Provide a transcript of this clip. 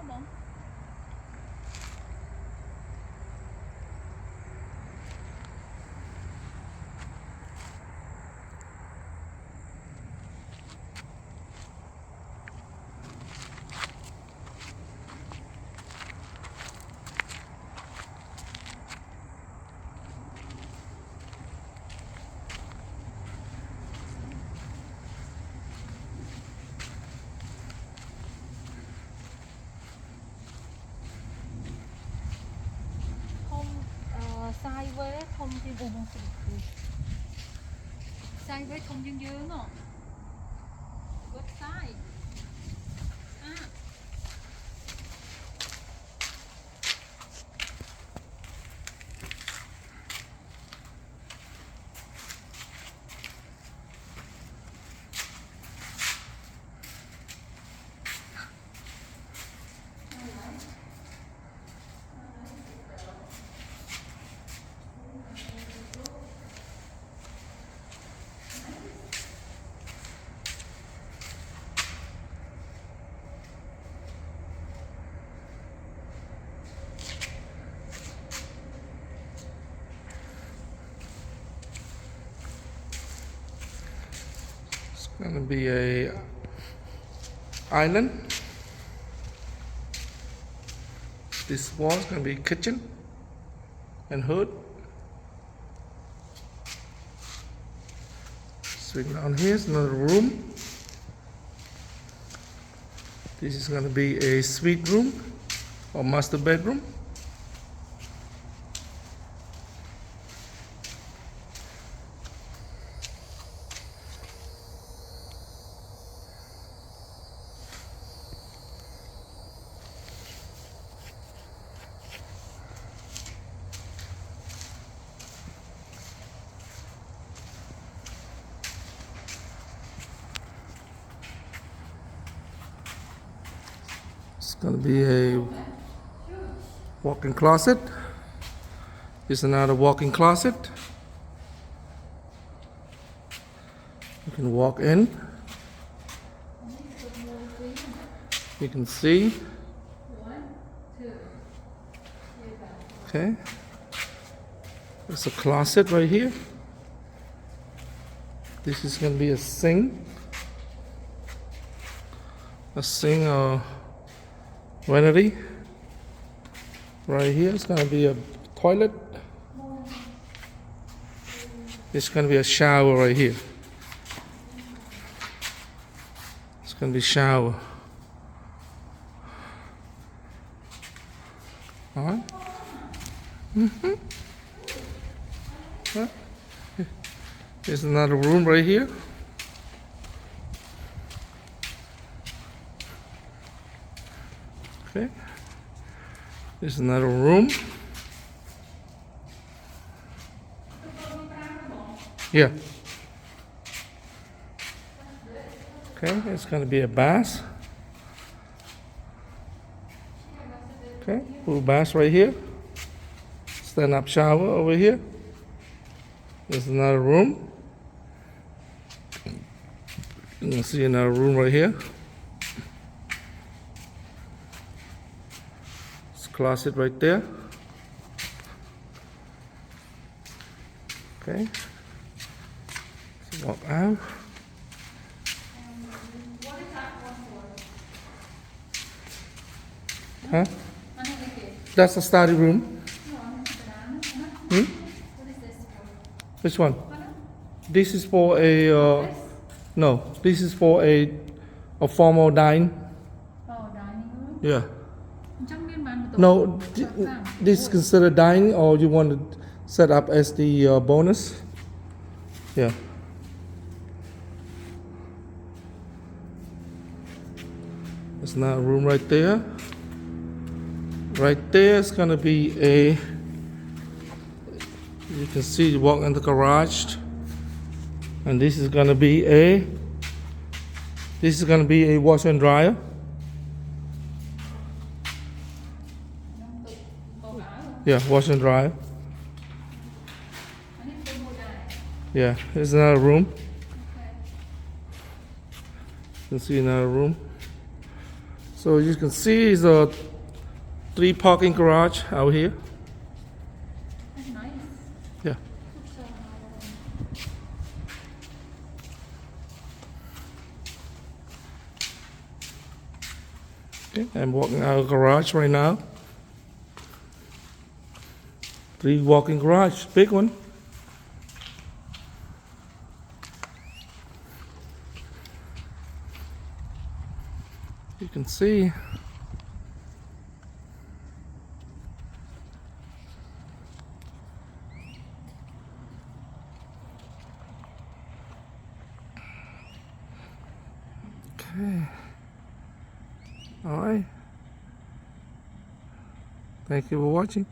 không? Không, sai với không trên sai với không dương dương không? Website. À. It's gonna be a island. This wall is gonna be kitchen and hood. Swing down here is another room. This is gonna be a suite room or master bedroom. It's gonna be a walk-in closet. This is another walk-in closet. You can walk in. You can see. Okay. There's a closet right here. This is gonna be a sink. A sink vanity. Right here is gonna be a toilet. It's gonna be a shower right here. It's gonna be shower. Alright. There's another room right here. Okay. There's another room. Yeah. Okay, it's gonna be a bath. Okay, full bath right here. Stand up shower over here. There's another room. You can see another room right here. It's a closet right there. Okay. So walk out. What is that one for? Huh? Okay. That's the study room. Hmm? What is this for? Which one? This is for a no. This is for a formal dining. Oh, dining room. Yeah. Trong biên bản của No, tổ- this is considered dining, or you want to set up as the bonus? Yeah. There's another room right there. Right there is gonna be a. You can see you walk in the garage, and this is gonna be a. This is gonna be a washer and dryer. Yeah, wash and dry. Yeah, here's another room. You can see another room. So you can see is a 3 parking garage out here. That's nice. Yeah. So, Okay, I'm walking out of the garage right now. 3 walking garage, big one. You can see. Okay. All right. Thank you for watching.